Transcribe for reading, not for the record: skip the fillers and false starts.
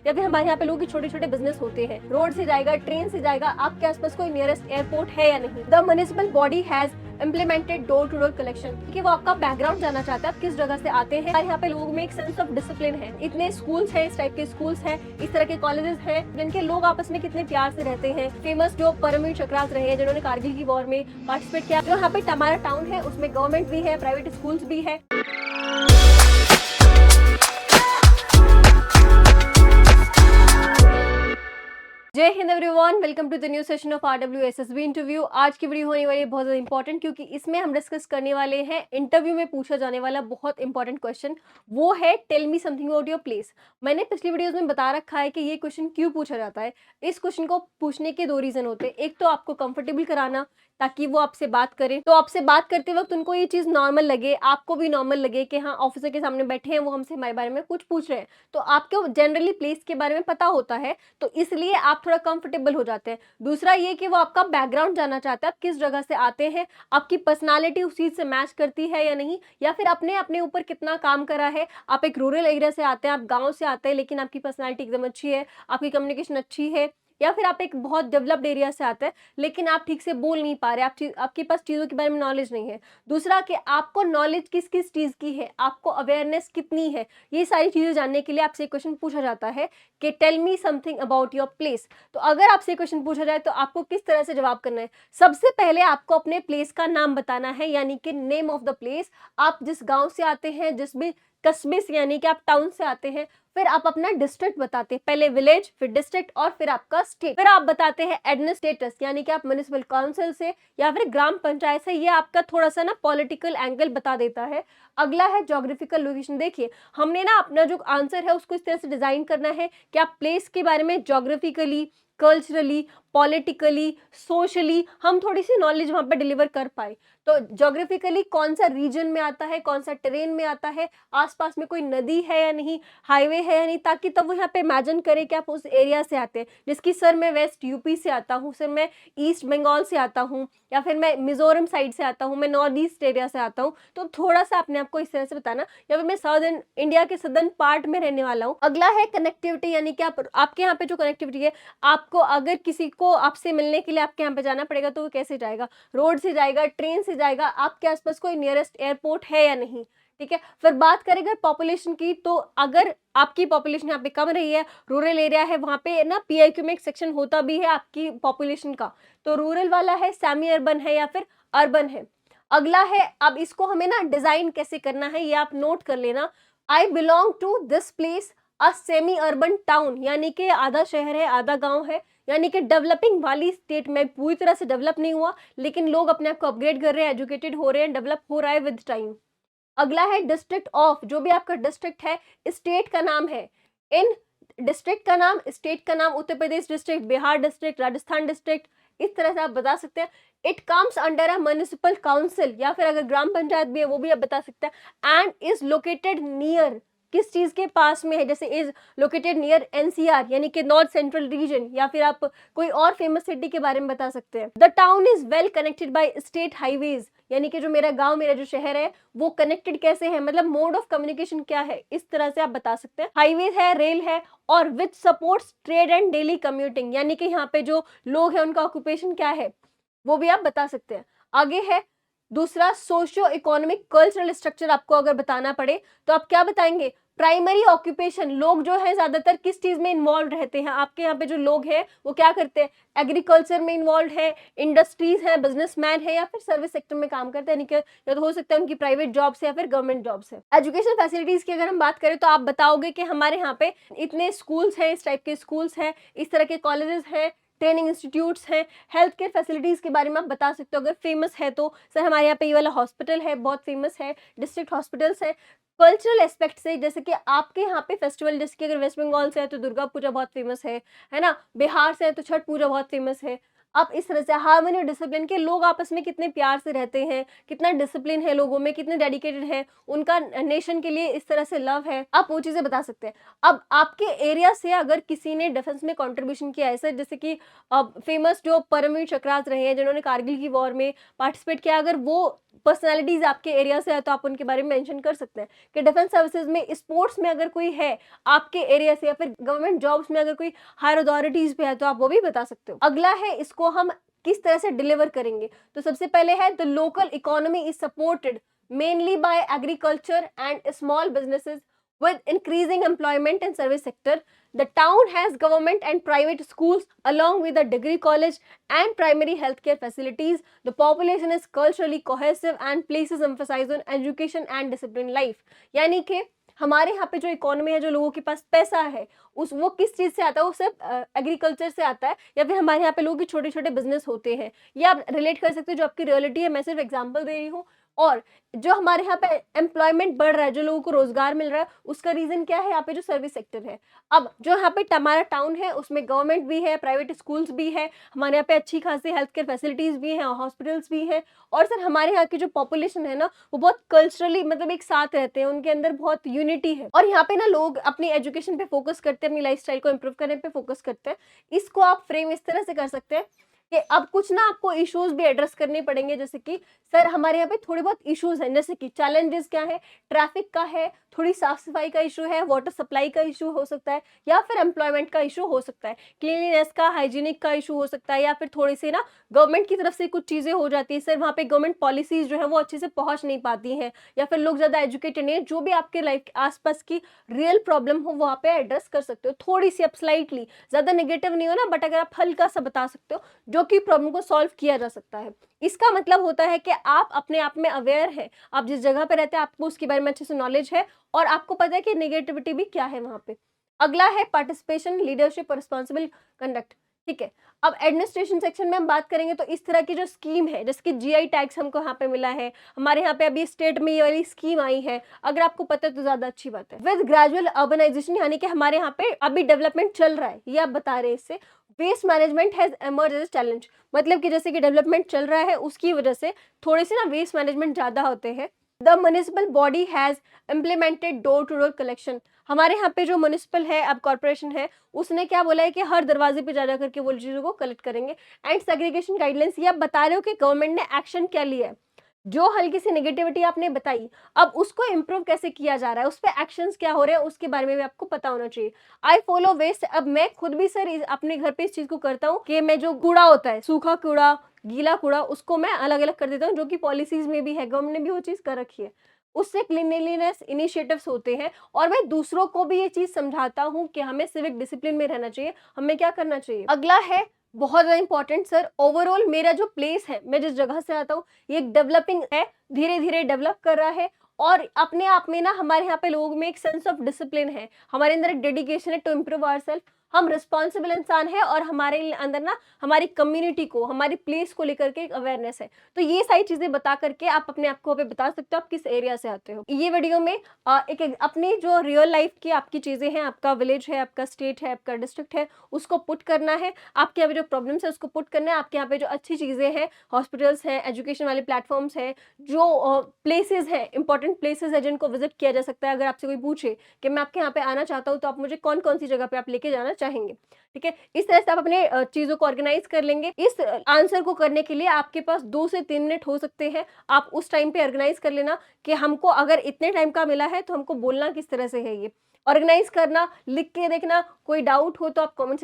या फिर हमारे यहाँ पे लोगों के छोटे छोटे बिजनेस होते हैं, रोड से जाएगा, ट्रेन से जाएगा, आपके आसपास कोई नियरेस्ट एयरपोर्ट है या नहीं। The municipal body has implemented door to door collection, कि वो आपका बैकग्राउंड जानना चाहता है, आप किस जगह से आते हैं। यहाँ पे लोगों में एक सेंस ऑफ डिसिप्लिन है। इतने स्कूल्स हैं, इस टाइप के स्कूल्स हैं, इस तरह के कॉलेजेस हैं जिनके लोग आपस में कितने प्यार से रहते हैं। फेमस जो परमवीर चक्रास रहे हैं, जिन्होंने कारगिल की वॉर में पार्टिसिपेट किया। जो यहाँ पे हमारा टाउन है उसमें गवर्नमेंट भी है, प्राइवेट स्कूल्स भी है। जय हिंद everyone, welcome to the new session of RWSSB interview. आज की वीडियो होने वाली है बहुत ज़्यादा इंपॉर्टेंट, क्योंकि इसमें हम डिस्कस करने वाले हैं इंटरव्यू में पूछा जाने वाला बहुत इंपॉर्टेंट क्वेश्चन। वो है tell me something about your place. मैंने पिछली वीडियोस में बता रखा है कि ये क्वेश्चन क्यों पूछा जाता है। इस क्वेश्चन को पूछने के दो रीजन होते हैं। एक तो आपको कंफर्टेबल कराना, ताकि वो आपसे बात करें, तो आपसे बात करते वक्त उनको ये चीज़ नॉर्मल लगे, आपको भी नॉर्मल लगे कि हाँ ऑफिसर के सामने बैठे हैं, वो हमसे हमारे बारे में कुछ पूछ रहे हैं, तो आपको जनरली प्लेस के बारे में पता होता है, तो इसलिए आप थोड़ा कंफर्टेबल हो जाते हैं। दूसरा ये कि वो आपका बैकग्राउंड जानना चाहता है, आप किस जगह से आते हैं, आपकी पर्सनालिटी उस चीज़ से मैच करती है या नहीं, या फिर अपने अपने ऊपर कितना काम करा है। आप एक रूरल एरिया से आते हैं, आप गाँव से आते हैं, लेकिन आपकी पर्सनैलिटी एकदम अच्छी है, आपकी कम्युनिकेशन अच्छी है। या फिर आप एक बहुत डेवलप्ड एरिया से आते हैं, लेकिन आप ठीक से बोल नहीं पा रहे, आपके पास चीज़ों के बारे में नॉलेज नहीं है। दूसरा कि आपको नॉलेज किस किस चीज़ की है, आपको अवेयरनेस कितनी है। ये सारी चीज़ें जानने के लिए आपसे क्वेश्चन पूछा जाता है कि tell me something about your place. तो अगर आपसे क्वेश्चन पूछा जाए तो आपको किस तरह से जवाब करना है। सबसे पहले आपको अपने प्लेस का नाम बताना है, यानी कि नेम ऑफ द प्लेस। आप जिस गाँव से आते हैं, जिस भी कस्बे से, यानी कि आप टाउन से आते हैं, फिर आप अपना डिस्ट्रिक्ट बताते हैं, पहले विलेज, फिर डिस्ट्रिक्ट और फिर आपका स्टेट। फिर आप बताते हैं एडमिनिस्ट्रेटर्स, यानी कि आप म्युनिसिपल काउंसिल से या फिर ग्राम पंचायत से। ये आपका थोड़ा सा ना पॉलिटिकल एंगल बता देता है। अगला है ज्योग्राफिकल लोकेशन। देखिए, हमने ना अपना जो आंसर है उसको इस तरह से डिजाइन करना है कि आप प्लेस के बारे में ज्योग्राफिकली, कल्चरली, पॉलिटिकली, सोशली हम थोड़ी सी नॉलेज वहां पर डिलीवर कर पाए। तो ज्योग्राफिकली कौन सा रीजन में आता है, कौन सा टेरेन में आता है, आसपास में कोई नदी है या नहीं, हाईवे है या नहीं, ताकि तब वो यहाँ पे इमेजिन करे कि आप उस एरिया से आते हैं। जिसकी सर मैं वेस्ट यूपी से आता हूँ, सर मैं ईस्ट बंगाल से आता हूँ, या फिर मैं मिजोरम साइड से आता हूँ, मैं नॉर्थ ईस्ट एरिया से आता हूँ। तो थोड़ा सा अपने आप को इस तरह से बताना, या फिर मैं साउदर्न इंडिया के सदर्न पार्ट में रहने वाला हूँ। अगला है कनेक्टिविटी, यानी कि आपके यहाँ पे जो कनेक्टिविटी है, आपको अगर किसी को आपसे मिलने के लिए आपके यहाँ पे जाना पड़ेगा तो वो कैसे जाएगा, रोड से जाएगा, ट्रेन से जाएगा, आपके आसपास कोई नियरेस्ट एयरपोर्ट है या नहीं। ठीक है। फिर बात करें अगर पॉपुलेशन की, तो अगर आपकी पॉपुलेशन यहाँ पे कम रही है, रूरल एरिया है, वहां पे ना PIQ में एक सेक्शन होता भी है आपकी पॉपुलेशन का, तो रूरल वाला है, सेमी अर्बन है या फिर अर्बन है। अगला है, अब इसको हमें ना डिजाइन कैसे करना है ये आप नोट कर लेना। I belong to this place a semi urban town, यानी कि आधा शहर है आधा गांव है, यानी कि डेवलपिंग वाली स्टेट में पूरी तरह से डेवलप नहीं हुआ, लेकिन लोग अपने आप को अपग्रेड कर रहे हैं, एजुकेटेड हो रहे हैं, डेवलप हो रहा है विद टाइम। अगला है डिस्ट्रिक्ट ऑफ, जो भी आपका डिस्ट्रिक्ट है, स्टेट का नाम है। इन डिस्ट्रिक्ट का नाम, स्टेट का नाम, Uttar Pradesh district, Bihar district, Rajasthan district, इस तरह से आप बता सकते हैं। It comes under a municipal council, या फिर अगर ग्राम पंचायत भी है वो भी आप बता सकते हैं। एंड इज लोकेटेड नियर, किस चीज के पास में है, जैसे इज लोकेटेड नियर NCR, यानी कि नॉर्थ सेंट्रल रीजन, या फिर आप कोई और फेमस सिटी के बारे में बता सकते हैं। The town is well connected by state highways, यानी कि जो मेरा गांव, मेरा जो शहर है, वो कनेक्टेड कैसे है, मतलब मोड ऑफ कम्युनिकेशन क्या है, इस तरह से आप बता सकते हैं। हाईवे है, रेल है, और which supports trade and daily commuting, यानी कि यहाँ पे जो लोग हैं उनका ऑक्यूपेशन क्या है, वो भी आप बता सकते हैं। आगे है दूसरा, सोशियो इकोनॉमिक कल्चरल स्ट्रक्चर आपको अगर बताना पड़े तो आप क्या बताएंगे। प्राइमरी ऑक्यूपेशन, लोग जो है ज्यादातर किस चीज में इन्वॉल्व रहते हैं, आपके यहाँ पे जो लोग हैं वो क्या करते हैं, एग्रीकल्चर में इन्वॉल्व है, इंडस्ट्रीज है, बिजनेसमैन है, या फिर सर्विस सेक्टर में काम करते हैं, यानी कि या तो हो सकता है उनकी प्राइवेट जॉब से या फिर गवर्नमेंट जॉब से। एजुकेशन फैसिलिटीज की अगर हम बात करें तो आप बताओगे कि हमारे यहाँ पे इतने स्कूल्स हैं, इस टाइप के स्कूल्स हैं, इस तरह के कॉलेजेस हैं, ट्रेनिंग इंस्टीट्यूट्स हैं। हेल्थ केयर फैसिलिटीज के बारे में आप बता सकते हो, अगर फेमस है तो सर हमारे यहाँ पे ये वाला हॉस्पिटल है, बहुत फेमस है, डिस्ट्रिक्ट हॉस्पिटल्स है। कल्चरल एस्पेक्ट से, जैसे कि आपके यहाँ पे फेस्टिवल, जैसे कि अगर वेस्ट बंगाल से है तो दुर्गा पूजा बहुत फेमस है ना, बिहार से है तो छठ पूजा बहुत फेमस है। आप इस तरह से हार्मनी और डिसिप्लिन के लोग आपस में कितने प्यार से रहते हैं, कितना डिसिप्लिन है लोगों में, कितने डेडिकेटेड है, उनका नेशन के लिए इस तरह से लव है, आप वो चीज़ें बता सकते हैं। अब आपके एरिया से अगर किसी ने डिफेंस में कंट्रीब्यूशन किया है, सर जैसे कि फेमस जो परमवीर चक्रास रहे हैं जिन्होंने कारगिल की वॉर में पार्टिसिपेट किया, अगर वो पर्सनैलिटीज़ आपके एरिया से है तो आप उनके बारे में मेंशन कर सकते हैं कि डिफेंस सर्विसेज में, स्पोर्ट्स में अगर कोई है आपके एरिया से, या फिर गवर्नमेंट जॉब्स में अगर कोई हायर अथॉरिटीज पे है तो आप वो भी बता सकते हो। अगला है इसको हम किस तरह से डिलीवर करेंगे। तो सबसे पहले है the local economy is supported mainly by agriculture and small businesses with increasing employment in service sector. The town has government and private schools along with a degree college and primary healthcare facilities. The population is culturally cohesive and places emphasis on education and disciplined life. यानी कि हमारे यहाँ पे जो economy है, जो लोगों के पास पैसा है, उस वो किस चीज़ से आता है, वो सिर्फ एग्रीकल्चर से आता है, या फिर हमारे यहाँ पे लोगों के छोटे छोटे बिजनेस होते हैं। ये आप रिलेट कर सकते हो, जो आपकी रियलिटी है, मैं सिर्फ एग्जाम्पल दे रही हूँ। और जो हमारे यहाँ पे एम्प्लॉयमेंट बढ़ रहा है, जो लोगों को रोजगार मिल रहा है, उसका रीजन क्या है, यहाँ पे जो सर्विस सेक्टर है। अब जो यहाँ पे हमारा टाउन है उसमें गवर्नमेंट भी है, प्राइवेट स्कूल्स भी है, हमारे यहाँ पे अच्छी खासी हेल्थ केयर फैसिलिटीज भी हैं, हॉस्पिटल्स भी हैं। और सर हमारे यहाँ की जो पॉपुलेशन है ना, वो बहुत कल्चरली मतलब एक साथ रहते हैं, उनके अंदर बहुत यूनिटी है। और यहाँ पे ना लोग अपनी एजुकेशन पे फोकस करते हैं, अपनी लाइफस्टाइल को इम्प्रूव करने पे फोकस करते हैं। इसको आप फ्रेम इस तरह से कर सकते हैं कि अब कुछ ना आपको इश्यूज भी एड्रेस करने पड़ेंगे, जैसे कि सर हमारे यहाँ पे थोड़े बहुत इश्यूज हैं, जैसे कि चैलेंजेस क्या है, ट्रैफिक का है, थोड़ी साफ सफाई का इशू है, वाटर सप्लाई का इशू हो सकता है, या फिर एम्प्लॉयमेंट का इशू हो सकता है, क्लीनलीनेस का, हाइजीनिक का इशू हो सकता है, या फिर थोड़ी सी ना गवर्नमेंट की तरफ से कुछ चीजें हो जाती है, सर वहाँ पे गवर्नमेंट पॉलिसीज जो है वो अच्छे से पहुंच नहीं पाती हैं, या फिर लोग ज्यादा एजुकेटेड नहीं है। जो भी आपके लाइफ के आसपास की रियल प्रॉब्लम हो वहाँ पे एड्रेस कर सकते हो, थोड़ी सी, अब स्लाइटली, ज्यादा नेगेटिव नहीं हो ना, बट अगर आप हल्का सा बता सकते हो जो कि प्रॉब्लम को सॉल्व किया जा सकता है। इसका मतलब होता है कि आप अपने आप में अवेयर हैं, आप जिस जगह पे रहते हैं आपको उसके बारे में अच्छे से नॉलेज है, और आपको पता है कि नेगेटिविटी भी क्या है वहां पे। अगला है पार्टिसिपेशन, लीडरशिप और रिस्पॉन्सिबल कंडक्ट। ठीक है, अब एडमिनिस्ट्रेशन सेक्शन में हम बात करेंगे तो इस तरह की जो स्कीम है, जैसे कि जीआई टैक्स हमको यहाँ पे मिला है, हमारे यहाँ पे अभी स्टेट में ये वाली स्कीम आई है, अगर आपको पता है तो ज्यादा अच्छी बात है। विद ग्रेजुअल अर्बनाइजेशन, यानी कि हमारे यहाँ पे अभी डेवलपमेंट चल रहा है, ये आप बता रहे हैं इससे। Waste management has emerge as challenge, मतलब कि जैसे कि डेवलपमेंट चल रहा है उसकी वजह से थोड़े से ना वेस्ट मैनेजमेंट ज्यादा होते हैं। The municipal body has implemented door to door collection, हमारे यहाँ पे जो म्युनिसिपल है, अब कॉर्पोरेशन है, उसने क्या बोला है कि हर दरवाजे पे जा करके वो चीजों को कलेक्ट करेंगे। एंड सेग्रीगेशन गाइडलाइंस, ये आप बता रहे हो कि गवर्नमेंट ने एक्शन क्या लिया है, जो हल्की सी नेगेटिविटी आपने बताई, अब उसको इम्प्रूव कैसे किया जा रहा है, उस पर एक्शंस क्या हो रहे हैं, उसके बारे में भी आपको पता होना चाहिए। आई फॉलो वेस्ट, अब मैं खुद भी सर अपने घर पे इस चीज को करता हूँ कि मैं जो कूड़ा होता है, सूखा कूड़ा, गीला कूड़ा, उसको मैं अलग अलग कर देता हूँ, जो कि पॉलिसीज में भी है, गवर्नमेंट ने भी वो चीज कर रखी है। उससे क्लीनलीनेस इनिशिएटिव्स होते हैं, और मैं दूसरों को भी ये चीज समझाता हूँ कि हमें सिविक डिसिप्लिन में रहना चाहिए, हमें क्या करना चाहिए। अगला है बहुत ज्यादा इंपॉर्टेंट सर, ओवरऑल मेरा जो प्लेस है, मैं जिस जगह से आता हूँ, ये डेवलपिंग है, धीरे धीरे डेवलप कर रहा है, और अपने आप में ना हमारे यहाँ पे लोगों में एक सेंस ऑफ डिसिप्लिन है, हमारे अंदर एक डेडिकेशन है टू इम्प्रूव आवरसेल्फ, हम रिस्पॉन्सिबल इंसान है, और हमारे अंदर ना हमारी कम्युनिटी को, हमारी प्लेस को लेकर के एक अवेयरनेस है। तो ये सारी चीजें बता करके आप अपने आप को बता सकते हो आप किस एरिया से आते हो। ये वीडियो में एक अपनी जो रियल लाइफ की आपकी चीजें हैं, आपका विलेज है, आपका स्टेट है, आपका डिस्ट्रिक्ट है, उसको पुट करना है, आपके यहाँ पे जो प्रॉब्लम्स है उसको पुट करना है, आपके यहाँ पे जो अच्छी चीजें हैं, हॉस्पिटल्स हैं, एजुकेशन वाले प्लेटफॉर्म्स हैं, जो प्लेसेस हैं, इंपॉर्टेंट प्लेसेस है जिनको विजिट किया जा सकता है। अगर आपसे कोई पूछे कि मैं आपके यहाँ पे आना चाहता हूँ तो आप मुझे कौन कौन सी जगह पे आप लेके जाना चाहेंगे, ठीक है। इस तरह से आप अपने चीजों को ऑर्गेनाइज कर लेंगे। इस आंसर को करने के लिए आपके पास 2 से 3 मिनट हो सकते हैं, आप उस टाइम पे ऑर्गेनाइज कर लेना कि हमको अगर इतने टाइम का मिला है तो हमको बोलना किस तरह से है, ये ऑर्गेनाइज करना, लिख के देखना। कोई डाउट हो तो आप कमेंट